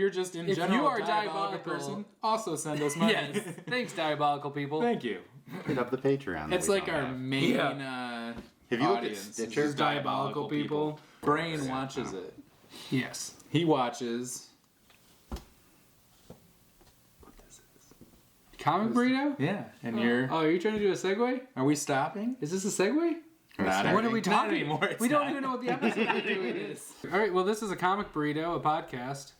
you're just in if general you are a diabolical person, also send us money. Yes. Thanks, diabolical people. Thank you. Hit up the Patreon. that It's we like don't our have. main Have you looked at audience. Stitcher? Is diabolical people. Brain watches it. Yes. He watches. Comic Burrito? Yeah, and you're. Oh, are you trying to do a segue? Are we stopping? Is this a segue? Not What are we not talking anymore. It's We don't not. even know what the episode we're doing is. All right, well, this is a Comic Burrito, a podcast.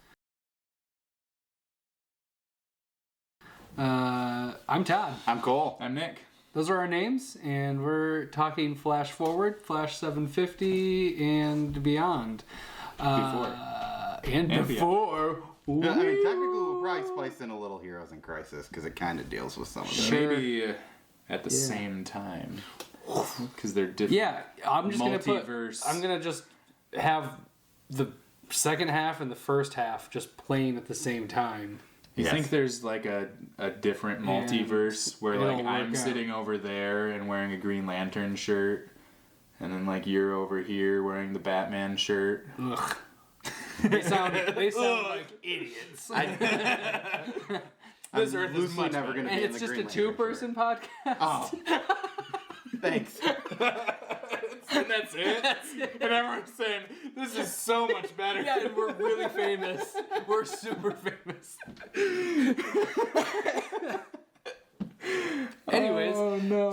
I'm Todd. I'm Cole. I'm Nick. Those are our names, and we're talking Flash Forward, Flash 750, and beyond. And before. I mean, technically, we'll probably spice in a little Heroes in Crisis because it kind of deals with some of them. Maybe at the same time. Because they're different. Yeah, I'm just going to Multiverse. I'm going to just have the second half and the first half just playing at the same time. You Yes. think there's like a different multiverse where like it'll I'm work out. sitting over there and wearing a Green Lantern shirt, and then like you're over here wearing the Batman shirt? Ugh. They sound like idiots. This Earth is loosely much never better. going to And be in it's the just Green a Lantern two-person shirt. podcast. Oh. Thanks. And that's it? And everyone's saying, this is so much better. Yeah, and we're really famous. We're super famous. Anyways,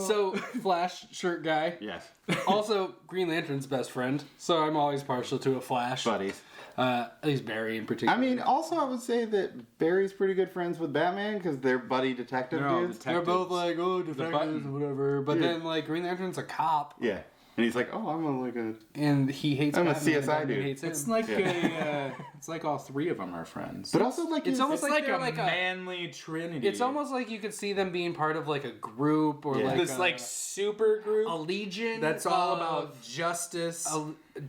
so Flash shirt guy. Yes. Also, Green Lantern's best friend. So I'm always partial to a Flash. Buddies. At least Barry in particular. I mean, also, I would say that Barry's pretty good friends with Batman because they're buddy detective They're all dudes. they're both like, oh, detectives button. or whatever. But Yeah. then, like, Green Lantern's a cop. Yeah. And he's like, oh, I'm a And he hates I'm a Batman. and CSI Batman dude. hates him. It's like it's like all three of them are friends. But also, like, It's he's- almost It's like like they're a like a- manly trinity. It's almost like you could see them being part of, like, a group or, Yeah. like, this like super group a legion. that's all of- about justice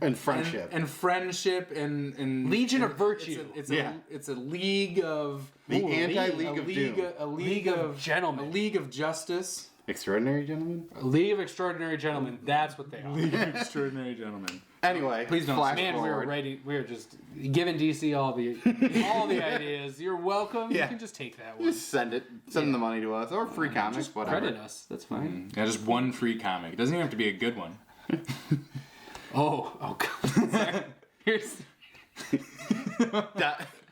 and friendship. and friendship and Legion of and Virtue. It's Yeah. it's a league of The anti-League a of league, Doom. a League of Gentlemen. a league of justice. Extraordinary Gentlemen? A League of Extraordinary Gentlemen. That's what they are. League of Extraordinary Gentlemen. Anyway, Please don't flash Man, forward. we were ready. We were just giving DC all the ideas. You're welcome. Yeah. You can just take that one. Just send the money to us or free comics, Just whatever. credit us. That's fine. Yeah, just one free comic. It doesn't even have to be a good one. Oh God. Sorry. Here's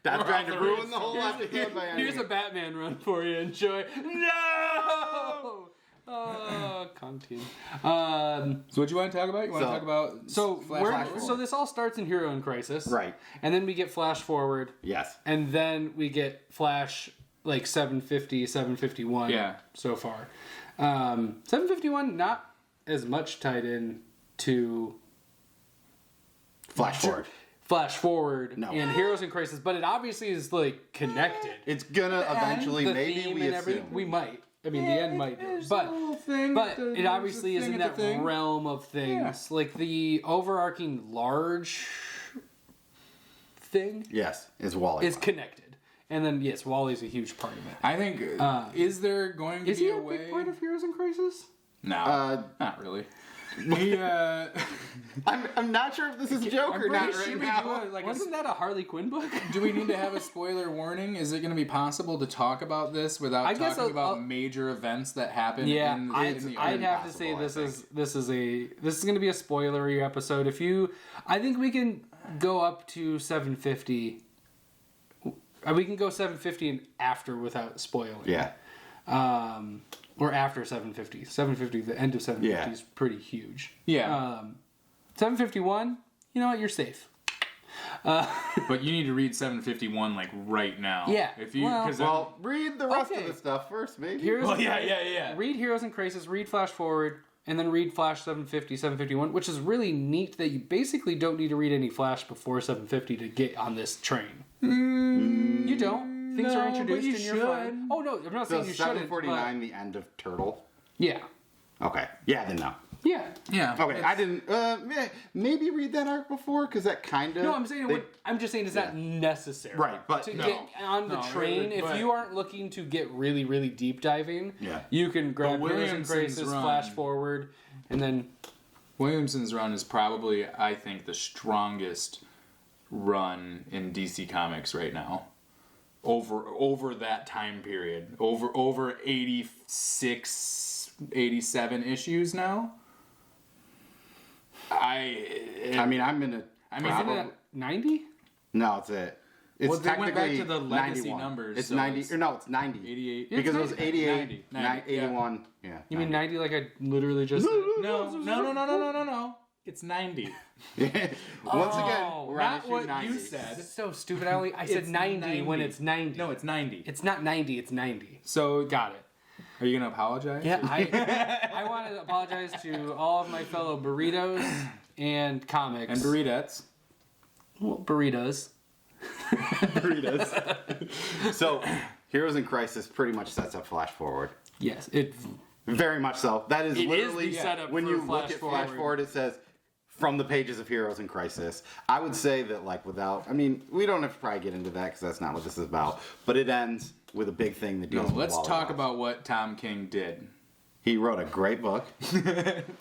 That's trying to ruin the whole episode by here's a ending Batman run for you. Enjoy. No. Oh, content. So what do you want to talk about? You want So- to talk about Flash So forward. this all starts in Hero in Crisis, Right. And then we get Flash Forward, Yes. and then we get Flash like 750, 751. Yeah. So far, 751 not as much tied in to Flash forward. Flash Forward No. and Heroes in Crisis, but it obviously is like connected. It's gonna eventually, The maybe theme we and assume. everything. We might. I mean, the end might do. there's But a little thing but at the- it obviously there's is a in thing at that the thing. realm of things. Like the overarching large thing Yes, is Wally. is connected. And then, yes, Wally's a huge part of it. I think is there going to Is be he a a way? big part of Heroes in Crisis? No, not really. He, I'm not sure if this is a joke or not Should right we now. do Wasn't that a Harley Quinn book? do we need to have a spoiler warning? Is it going to be possible to talk about this without I guess talking about I'll- major events that happen? Yeah, in the I'd have to say impossible, this is going to be a spoilery episode. I think we can go up to 750. We can go 750 and after without spoiling. Yeah. Or after 750. 750, the end of 750 Yeah. is pretty huge. Yeah. 751, you know what? You're safe. But you need to read 751 like right now. Yeah, If you well- because Well, read the rest Okay. of the stuff first, maybe. yeah. Read Heroes in Crisis, read Flash Forward, and then read Flash 750, 751, which is really neat that you basically don't need to read any Flash before 750 to get on this train. You don't. Things no, are introduced but you and you're should. fine. Oh, no, I'm not So saying you shouldn't. 749, the end of Turtle. But yeah. Okay. Yeah, then no. Yeah. Yeah. Okay, I didn't. Maybe read that arc before because that kind of. No, I'm saying I'm just saying it's not necessary. Right, but to no. get on the No, train, really, but- if you aren't looking to get really, really deep diving, Yeah. you can grab But Heroes in Williamson's Crisis, run- Flash Forward, and then Williamson's run is probably, I think, the strongest run in DC Comics right now. over that time period. Over 86, 87 issues now. I mean, I'm gonna. Isn't it 90? No, it's it. It's Well, they went back technically to the legacy 91. numbers, It's so 90. it's Or no, it's 90. 88. Because it was 90. 88, 90, 81. Yeah. You mean 90 like I literally just said? No. It's 90. Once again, we're on Not issue what 90. That's you said. so stupid. I said It's 90 when 90. it's 90. No, it's 90. It's not 90, it's 90. So, Got it. are you gonna apologize? Yeah, I want to apologize to all of my fellow burritos and comics. And burritos. Well, burritos. Burritos. So, Heroes in Crisis pretty much sets up Flash Forward. Yes, it Very much so. That is It is literally the setup when for you look Flash at Flash Forward. Forward, it says from the pages of Heroes in Crisis. I would say that I mean, we don't have to probably get into that because that's not what this is about. But it ends with a big thing that No, deals with let's Wally talk West. about what Tom King did. He wrote a great book.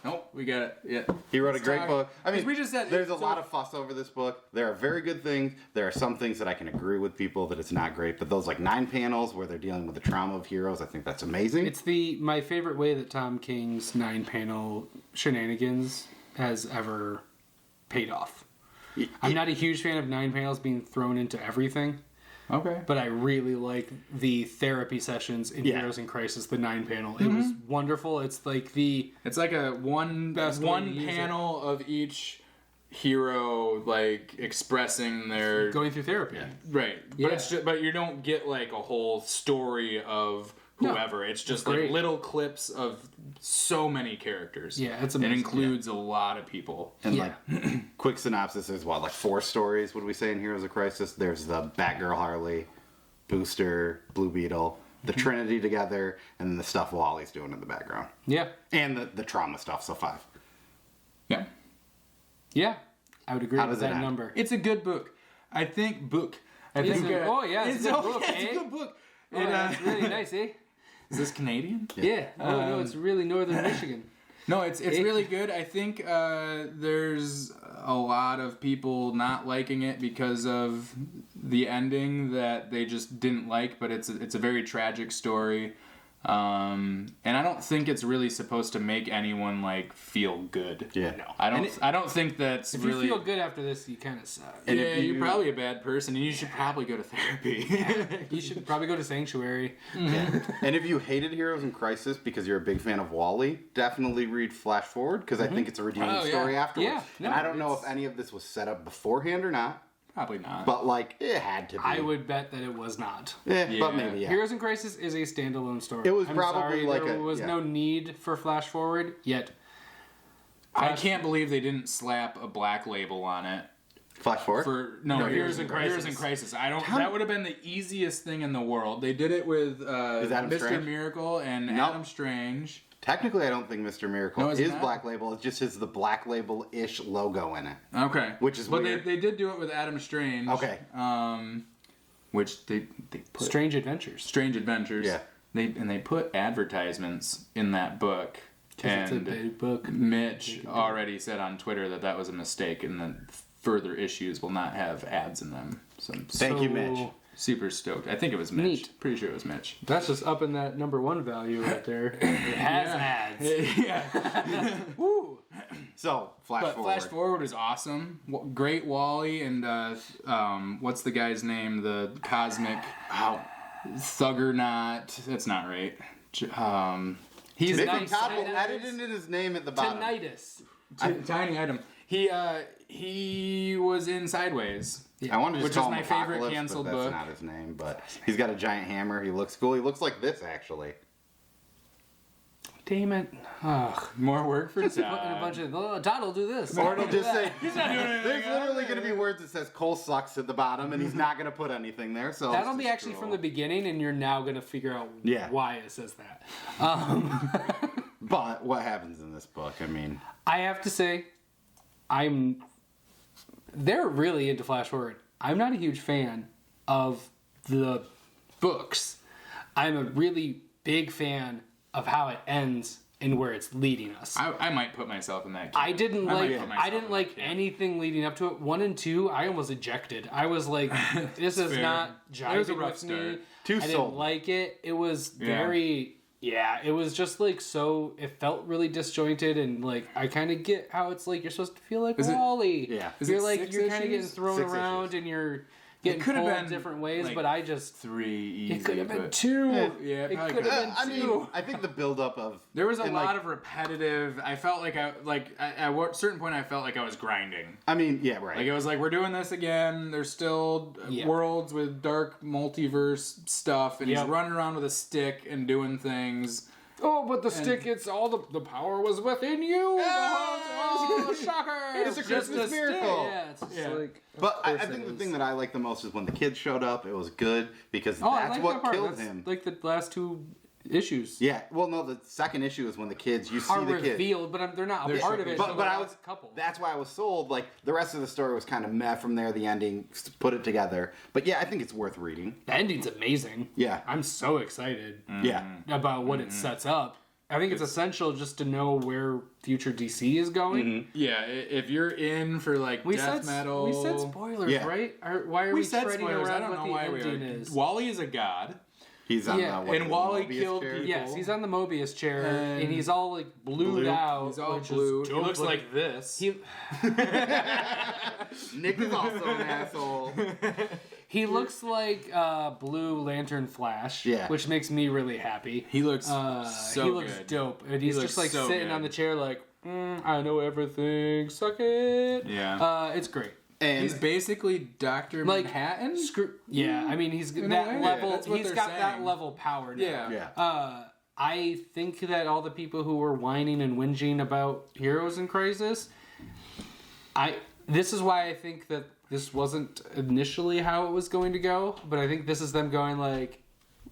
Nope, we got it. Yeah. He wrote a Let's great talk- book. I mean, 'cause we just said there's a so- lot of fuss over this book. There are very good things. There are some things that I can agree with people that it's not great. But those like 9 panels where they're dealing with the trauma of heroes, I think that's amazing. It's my favorite way that Tom King's 9-panel shenanigans has ever paid off. I'm not a huge fan of 9 panels being thrown into everything, Okay. but I really like the therapy sessions in Yeah. Heroes in Crisis, the 9-panel. It was wonderful. It's like the It's like a one Best way to use panel of each hero like expressing their going through therapy. right. Yeah. But it's just, but you don't get like a whole story of whoever. It's just like great. little clips of so many characters. Yeah, it's It amazing. includes a lot of people. And Yeah. like, quick synopsis is what, like 4 stories, would we say, in Heroes of Crisis? There's the Batgirl Harley, Booster, Blue Beetle, the Trinity together, and then the stuff Wally's doing in the background. Yeah. And the trauma stuff, so 5. Yeah. Yeah. I would agree How with does it that end? number. It's a good book. I think It's a good book, it's a good book. Oh, it's really nice, eh? Is this Canadian? Yeah. Oh, no, it's really northern Michigan. No, it's really good. I think there's a lot of people not liking it because of the ending that they just didn't like, but it's a very tragic story. And I don't think it's really supposed to make anyone like feel good. Yeah. No. I don't think that's If really. you feel good after this, you kind of suck. And Yeah, if you- you're probably a bad person, and you should probably go to therapy. You should probably go to Sanctuary. Yeah. And if you hated Heroes in Crisis because you're a big fan of Wally, definitely read Flash Forward because I think it's a redeeming Oh, yeah. story afterwards. Yeah, no, and I don't know it's- if any of this was set up beforehand or not, Probably not. but like it had to be. I would bet that it was not. But Yeah. maybe yeah. Heroes in Crisis is a standalone story. It was I'm probably sorry, like there a- was yeah. no need for Flash Forward, yet I can't believe they didn't slap a black label on it. Flash Forward. Heroes in Crisis. I don't. That would have been the easiest thing in the world. They did it with Adam Mr. Strange? Miracle and Nope. Adam Strange. Technically, I don't think Mr. Miracle No, is is it not? Black Label. It just has the Black Label-ish logo in it. Okay, Which is but weird. they did do it with Adam Strange. Okay. Which they put Strange Adventures. Strange Adventures. Yeah. They put advertisements in that book. 'Cause it's a And big book. Mitch already said on Twitter that was a mistake, and that further issues will not have ads in them. So I'm Thank you, Mitch. super stoked. I think it was Mitch. Neat. Pretty sure it was Mitch. That's just upping that number 1 value right there. It has ads. Yeah. Woo! So, Flash But Forward. Flash Forward is awesome. Great Wally and what's the guy's name? The cosmic Thuggernaut. That's not right. He's Nick nice. Topple Nice. edited in his name at the bottom. Tinnitus. tiny item. He was in Sideways. I wanted to Which just call is him my favorite Apocalypse, canceled but that's book. not his name. But he's got a giant hammer. He looks cool. He looks like this, actually. Damn it. Ugh. More work for Putting a bunch of, Todd will do this. Or it'll just say, He's not doing anything. there's literally going to be words that says Cole sucks at the bottom, and he's not going to put anything there. So That'll it's be just actually cool. from the beginning, and you're now going to figure out Yeah. why it says that. But what happens in this book? I mean, I have to say, they're really into Flash Forward. I'm not a huge fan of the books. I'm a really big fan of how it ends and where it's leading us. I might put myself in that. I didn't might like put myself I didn't in like that camp. anything leading up to it. 1 and 2, I almost ejected. I was like, this is fair. not It was a jiving rough with start. me. Too I didn't sold. like it. It was Yeah. very it was just like so. It felt really disjointed, and like I kind of get how it's like you're supposed to feel like Is it- Wally. Yeah. Is You're it like 6 you're kind of getting issues? thrown 6 around, issues. and you're getting could have pulled been, different ways. like, but I just 3 easy. it could have been but 2. Yeah, it it probably could have could've been I 2. mean, I think the buildup of There was a and, lot like, of repetitive. I felt like at a certain point I felt like I was grinding. I mean, yeah, right. Like it was like we're doing this again. There's still worlds with dark multiverse stuff, and he's Yep. running around with a stick and doing things. Oh, but the stick, it's all the power was within you. Oh, shocker. It's a Christmas miracle. Yeah, it's just Yeah. like. But I course think it the is. thing that I liked the most is when the kids showed up. It was good because Oh, I that's like what that part. killed That's him. like the last 2 issues. Yeah. Well, no, the second issue is when the kids you see Are the kids. revealed, but they're not a They're part of it. but- for But the I was last couple. That's why I was sold. Like the rest of the story was kind of meh from there. The ending put it together. But yeah, I think it's worth reading. The ending's amazing. Yeah. I'm so excited Yeah. about what it sets up. I think it's essential just to know where future DC is going. Yeah, if you're in for like death metal, We said spoilers, Yeah. right? Why are we, said treading spoilers. I around don't what know the why we ending are. is? Wally is a god. He's on Yeah, the and Wally Mobius killed chair. people. Yes, he's on the Mobius chair, And and he's all like blued out. He's all which is blue. He dope looks looking. like this. He Nick is also an asshole. he looks like Blue Lantern Flash, Yeah. which makes me really happy. He looks so he looks good. dope, and he's looks just like so sitting good. on the chair, like I know everything. Suck it. Yeah. It's great. And He's basically Dr. Like, Manhattan. Yeah, I mean he's In a that way, level. that's what He's they're got that saying. level power now. Yeah. yeah. I think that all the people who were whining and whinging about Heroes in Crisis, this is why I think that this wasn't initially how it was going to go, but I think this is them going like,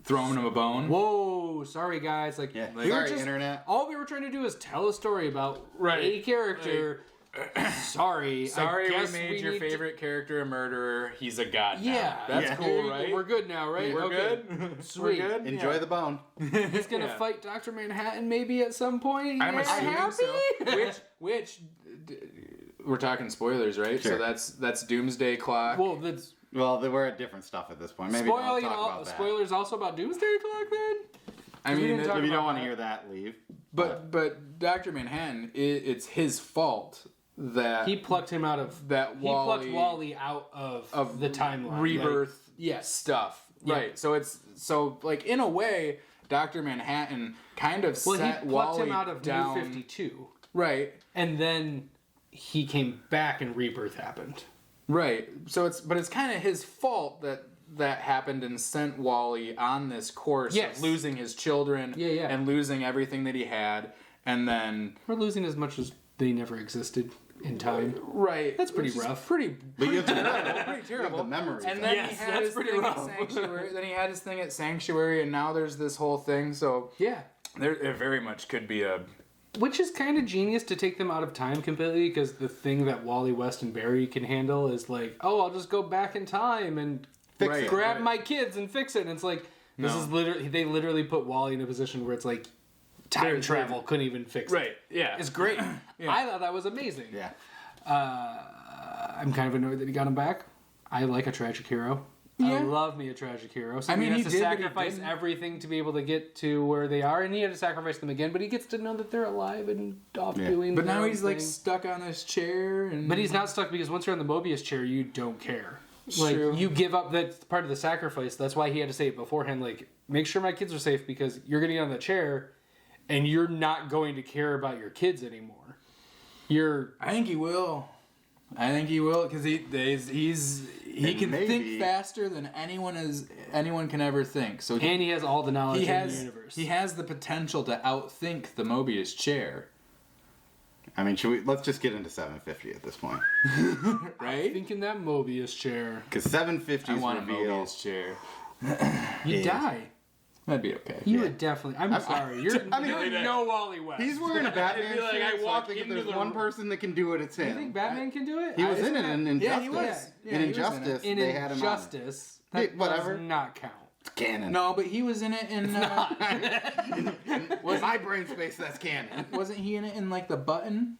Throwing him a bone. whoa, sorry guys, like, Yeah. we were Sorry, internet. all we were trying to do is tell a story about a character. Sorry, Sorry, I we guess made your need to- favorite character a murderer. He's a god now. Yeah, That's Yeah. cool, right? We're good now, right? We're Okay. good. Sweet. We're good. Enjoy the bone. He's gonna Yeah. fight Dr. Manhattan maybe at some point. I'm Yeah, assuming happy? so. Which we're talking spoilers, right? Sure. So that's Doomsday Clock. Well, that's Well, we're at different stuff at this point. Maybe don't spoiling talk all, about that. spoilers also about Doomsday Clock then? I we mean, didn't talk If you about don't want to that. hear that, leave. but Dr. Manhattan, it's his fault that He plucked him out of that He plucked Wally out of the timeline. rebirth Like, yes. stuff. Yeah. Right. So it's like in a way, Dr. Manhattan kind of Well, set he plucked Wally him out of down. New 52. Right. And then he came back and Rebirth happened. Right. So it's kind of his fault that happened and sent Wally on this course Yes. of losing his children Yeah. and losing everything that he had, and then We're losing as much as they never existed in time. right. That's pretty which is rough. Pretty But you have to terrible. Pretty terrible. the memories. And then Yes, he had that's his pretty thing rough. at Sanctuary. Then he had his thing at Sanctuary, and now there's this whole thing. So Yeah. there very much could be a Which is kind of genius to take them out of time completely, because the thing that Wally West and Barry can handle is like, oh, I'll just go back in time and Fix it. grab right. my kids and fix it. And it's like, this No. is literally, they literally put Wally in a position where it's like, time They're- travel couldn't even fix it. right. Yeah. It's great. I thought that was amazing. Yeah. I'm kind of annoyed that he got him back. I like a tragic hero. I Yeah. love me a tragic hero. So I mean, he he has to did, but he sacrifice didn't. everything to be able to get to where they are, and he had to sacrifice them again. But he gets to know that they're alive and off Yeah. doing. But their now own he's like thing. stuck on his chair, and But he's not stuck because once you're on the Mobius chair, you don't care. Like True. you give up that part of the sacrifice. That's why he had to say it beforehand. Like, make sure my kids are safe because you're going to get on the chair, and you're not going to care about your kids anymore. I think he will. I think he will because he And can maybe- think faster than anyone can ever think. So And he has all the knowledge he in the has universe. he has the potential to outthink the Mobius chair, I mean, let's just get into 750 at this point. right? Think in that Mobius chair. Because 750 I is want a reveal. Mobius chair. You Yeah. die. That'd be okay. You would definitely. I'm sorry. You're no Wally West. He's wearing a Batman It'd be like shirt, I so I walk think if into there's the one room- person that can do it, it's him. You think Batman can do it? He was in it in Yeah, Injustice. he was. Yeah, in he was in it. Injustice, In they had him on. Injustice, Yeah, that whatever. does not count. canon. No, but he was in it in. Was my brain space? That's canon. Wasn't he in it in like the button?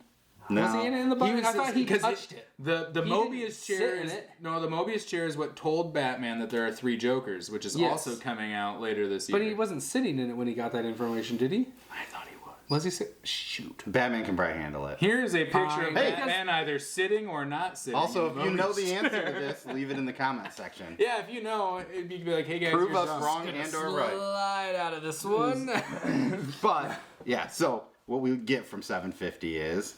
No. Was he in it in the button? I thought he touched it. The He Mobius didn't chair sit in is it. no. The Mobius chair is what told Batman that there are 3 Jokers, which is Yes. also coming out later this year. But he wasn't sitting in it when he got that information, did he? I thought he was. Was he sit? Shoot. Batman can probably handle it. Here's a picture of Hey, Batman either sitting or not sitting. Also, in if you know Mobius the answer chair. to this, leave it in the comment section. Yeah, if you know, you could be like, hey guys, Prove here's us us. wrong and or right. Slide out of this one. But yeah, so what we get from 750 is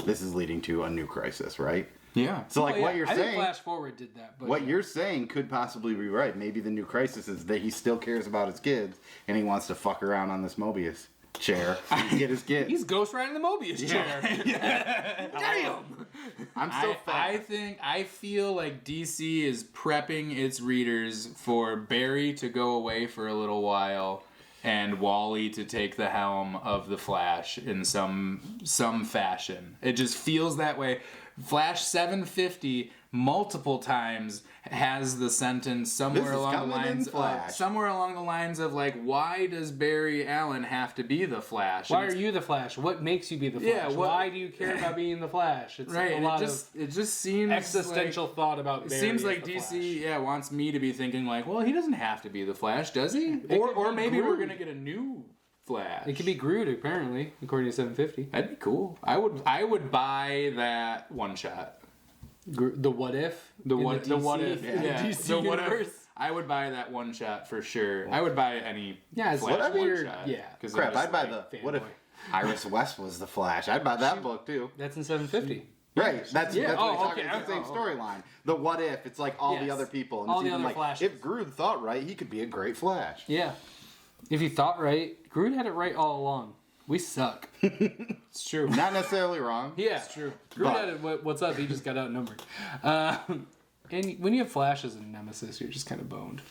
this is leading to a new crisis, right? Yeah. So like Well, what yeah, you're I think saying, Flash Forward did that. But what you're saying could possibly be right. Maybe the new crisis is that he still cares about his kids and he wants to fuck around on this Mobius chair and get his kids. He's ghost riding the Mobius chair. Damn. I'm so I feel like DC is prepping its readers for Barry to go away for a little while and Wally to take the helm of the Flash in some fashion. It just feels that way. Flash 750 multiple times has the sentence This somewhere is along the coming in lines Flash. of like, why does Barry Allen have to be the Flash? Why And are you the Flash? What makes you be the Flash? Yeah, what- Why do you care about being the Flash? It's right? a And lot it just seems of existential thought about It Barry seems as like the DC, Flash. wants me to be thinking like, well, he doesn't have to be the Flash, does he? could Or be maybe we're Groot. gonna get a new Flash. It could be Groot, apparently, according to 750. That'd be cool. I would buy that one shot. The What If? The in what? The what if? in the Yeah. DC The what universe. if? I would buy that one shot for sure. I would buy any. Yeah, it's Flash one weird. shot, Yeah. 'cause Crap, I'm just I'd buy like, the what if fanboy. Iris West was the Flash? I'd buy that book too. That's in 750. Right, that's what he's Oh, talking. okay. It's the same Oh, storyline. The what if? It's like all the Yes. other people. And All it's the even other like, Flashes. if Groot thought right, he could be a great Flash. Yeah. If you thought right, Groot had it right all along. We suck. It's true. Not necessarily wrong. Yeah, It's true. Groot But- had it. What's up? He just got outnumbered. And when you have Flash as a nemesis, you're just kind of boned.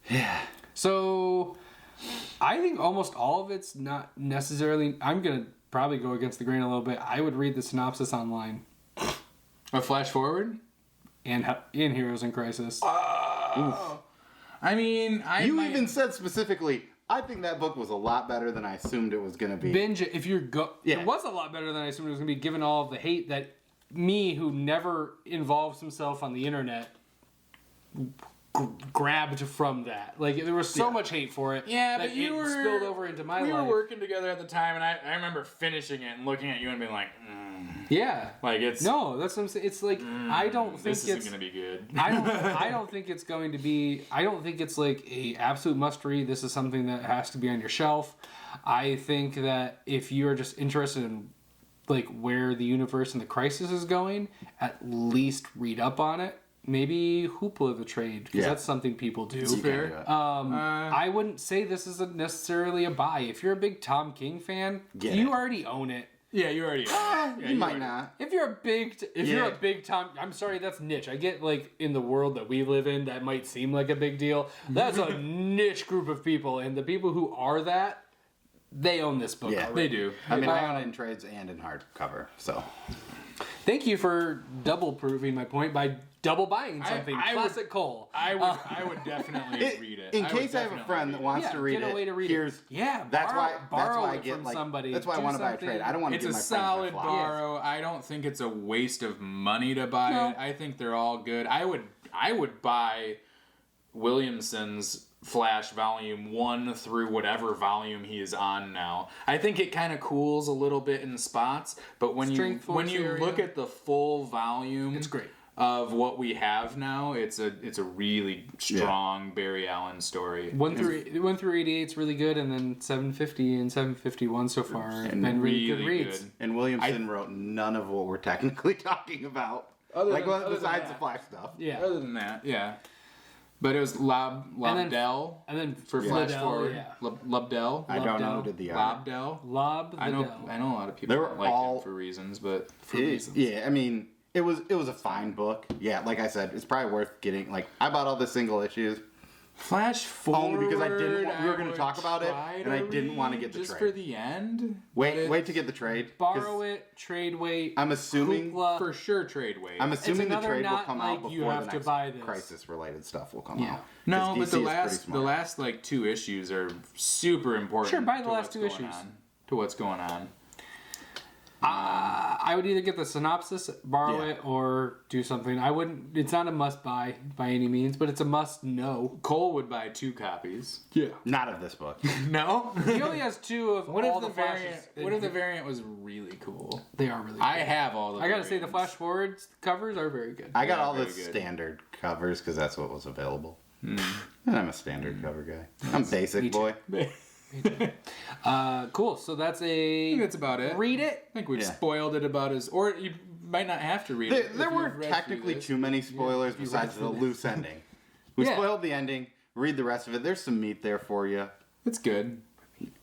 Yeah. So, I think almost all of it's not necessarily. I'm gonna probably go against the grain a little bit. I would read the synopsis online A Flash Forward. and in Heroes in Crisis. I mean, You might- even said specifically, I think that book was a lot better than I assumed it was going to be. Binge it if you're Yeah. It was a lot better than I assumed it was gonna be, given all of the hate that me, who never involves himself on the internet, grabbed from that. Like there was so much hate for it. Yeah, that but you it were spilled over into my We life. were working together at the time, and I remember finishing it and looking at you and being like, Yeah. like it's No, that's what I'm saying. It's like I don't think this isn't it's. gonna be good. I don't think it's going to be. I don't think it's like a absolute must read. This is something that has to be on your shelf. I think that if you are just interested in like where the universe and the crisis is going, at least read up on it. Maybe Hoopla the trade, because Yeah. that's something people do. You can't do it. I wouldn't say this is necessarily a buy. If you're a big Tom King fan, Get you it. already own it. Yeah, you already. you might not. If you're a big, Yeah. Tom, I'm sorry, that's niche. I get like in the world that we live in, that might seem like a big deal. That's a niche group of people, and the people who are that, they own this book. Yeah. They do. I mean, I own it in trades and in hardcover, so. Thank you for double proving my point by double buying something. I would- Classic Cole. I would definitely read it. In would case I have a definitely friend read that it. wants Yeah, to read get a it, way to read here's it. Yeah, that's borrow why I it get from like somebody. that's why I Do want to buy a something. trade. I don't want to It's give a my friends solid my flop. borrow. I don't think it's a waste of money to buy No. it. I think they're all good. I would buy Williamson's Flash Volume 1 through whatever volume he is on now. I think it kind of cools a little bit in spots, but when Strength you force area. look at the full volume, It's great. of what we have now, it's a really strong Barry Allen story. 1 through 88 is really good, and then 750 and 751 so far have been really good reads. And Williamson wrote none of what we're technically talking about. Besides the Flash stuff. Yeah. Other than that, yeah. But it was Lobdell And then for Flash Lobdell, Forward. yeah. Lobdell. I don't know who did the art. Lobdell. I I know a lot of people They were don't like all- him for reasons, but Yeah, I mean, it was a fine book. Yeah, like I said, it's probably worth getting. Like, I bought all the single issues. Flash forward. Only because I didn't. We were going to would talk about it, try and I to didn't want to read get the just trade. for the end. Wait to get the trade. 'Cause Borrow it, trade weight. I'm assuming. Hoopla. For sure, trade weight. I'm assuming the another trade will not come like out you before have the to next buy this. crisis-related stuff will come Yeah. out. No, 'Cause but DC the is pretty last smart. like 2 issues are super important. Sure, buy the to last what's 2 going issues. on- to what's going on. I would either get the synopsis, borrow Yeah. it, or do something. I wouldn't. It's not a must buy by any means, but it's a must know. Cole would buy 2 copies. Yeah. Not of this book. No. He only has 2 of What all if the Flashes. variant? What if the variant was really cool? They are really. I good. have all the. I gotta say the variants. Flash Forwards covers are very good. I got Yeah, all the very good. standard covers because that's what was available. And I'm a standard cover guy. I'm basic boy. Cool. So that's I a. think that's about it. Read it. I think we've Yeah. spoiled it about as, or you might not have to read it. There if weren't you've read technically through this. too many spoilers besides the loose ending. We Yeah. spoiled the ending. Read the rest of it. There's some meat there for you. It's good.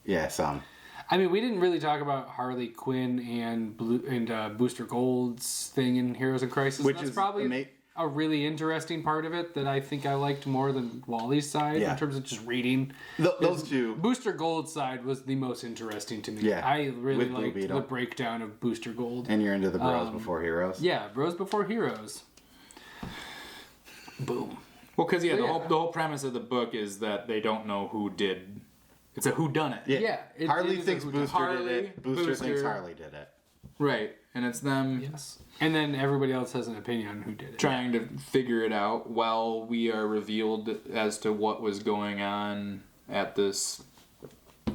Yeah, some. I mean, we didn't really talk about Harley Quinn and Booster Gold's thing in Heroes in Crisis. Which That's is probably a really interesting part of it that I think I liked more than Wally's side Yeah. in terms of just reading. Those two. Booster Gold's side was the most interesting to me. Yeah, I really with Blue liked Beetle. the breakdown of Booster Gold. And you're into the Bros Before Heroes. Yeah, Bros Before Heroes. Boom. Well, because So, the yeah. whole premise of the book is that they don't know who did. It's a whodunit. Yeah, it Harley is a thinks whodunit. Booster Harley, did it. Booster thinks Booster. Harley did it. Right, and it's them Yes. And then everybody else has an opinion on who did it. trying to figure it out while we are revealed as to what was going on at this.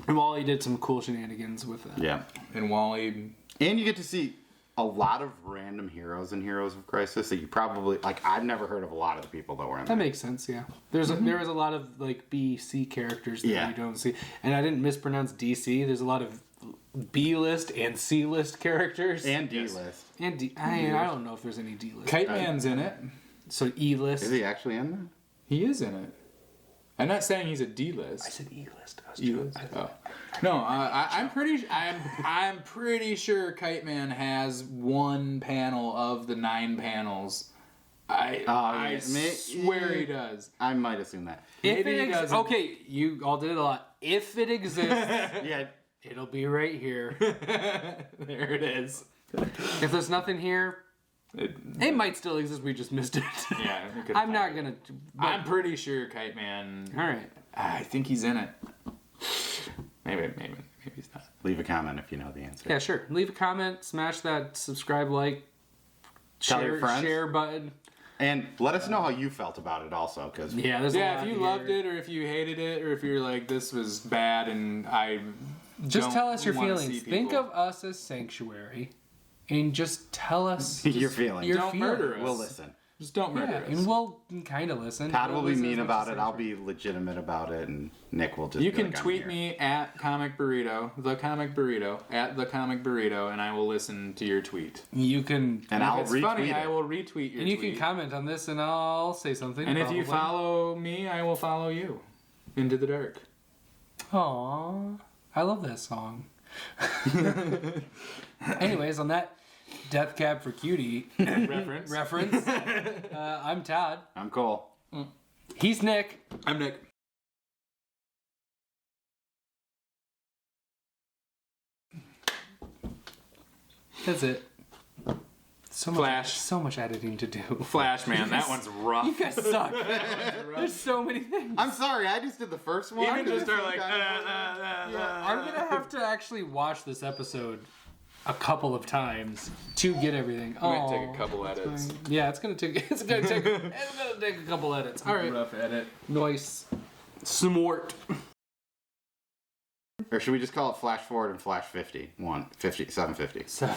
And Wally did some cool shenanigans with that. Yeah. And Wally. And you get to see a lot of random heroes in Heroes of Crisis that you probably like. I've never heard of a lot of the people that were in That there. makes sense, yeah. There is a lot of like B, C characters that Yeah. you don't see, and I didn't mispronounce DC. There's a lot of B list and C list characters, And D list. and D. I don't know if there's any D list. Kite Man's in it. So E list. Is he actually in there? He is in it. I'm not saying he's a D I list. said E list. Oh. No, I'm pretty sure Kite Man has 1 panel of the 9 panels. I swear he does. I might assume that. If Maybe it he doesn't. okay, you all did it a lot. If it exists, Yeah. it'll be right here. There it is. If there's nothing here, it might still exist. We just missed it. Yeah, we could I'm find not it. gonna. I'm pretty sure Kite Man. All right. I think he's in it. Maybe he's not. Leave a comment if you know the answer. Yeah, sure. Leave a comment, smash that subscribe, like, Tell your friends. share button. And let us know how you felt about it also, because Yeah, there's a Yeah, lot if you here. loved it or if you hated it or if you're like this was bad and I Just don't tell us your wanna feelings. see Think people. of us as Sanctuary, and just tell us Your feelings. Your Don't feelings. murder us. we'll listen. Just don't murder Yeah, us. and we'll kind of listen. Todd will We'll be listen mean as much about as it. I'll Sanctuary. be legitimate about it, and Nick will just. You be can like, "I'm tweet here." me at Comic Burrito, the Comic Burrito, at the Comic Burrito, and I will listen to your tweet. You can, And I'll if it's retweet funny, it. I will retweet your and you tweet. can comment on this, and I'll say something. And if you probably. follow me, I will follow you into the dark. Aww, I love that song. Anyways, on that Death Cab for Cutie Reference. reference, I'm Todd. I'm Cole. He's Nick. I'm Nick. That's it. So Flash. So much editing to do. Flash, man, that one's rough. You guys suck. There's so many things. I'm sorry. I just did the first one. Even just start like. I'm gonna have to actually watch this episode a couple of times to get everything. Might Oh, take a couple edits. yeah, it's gonna take a couple edits. All right, Rough edit. nice. Smart. Or should we just call it Flash Forward and Flash 50? 750. So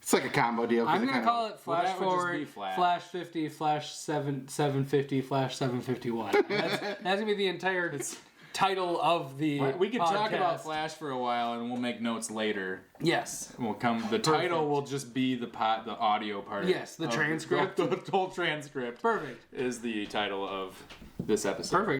It's like a combo deal. 'cause I'm gonna kinda- call it Well, Flash that would just Forward, be flat. Flash 50, Flash 750, Flash 751. That's gonna be the entire title of the. We could talk about podcast. Flash for a while, and we'll make notes later. Yes. We'll come. The title will just be the audio part. Yes, the transcript. The whole transcript Perfect. is the title of this episode. Perfect.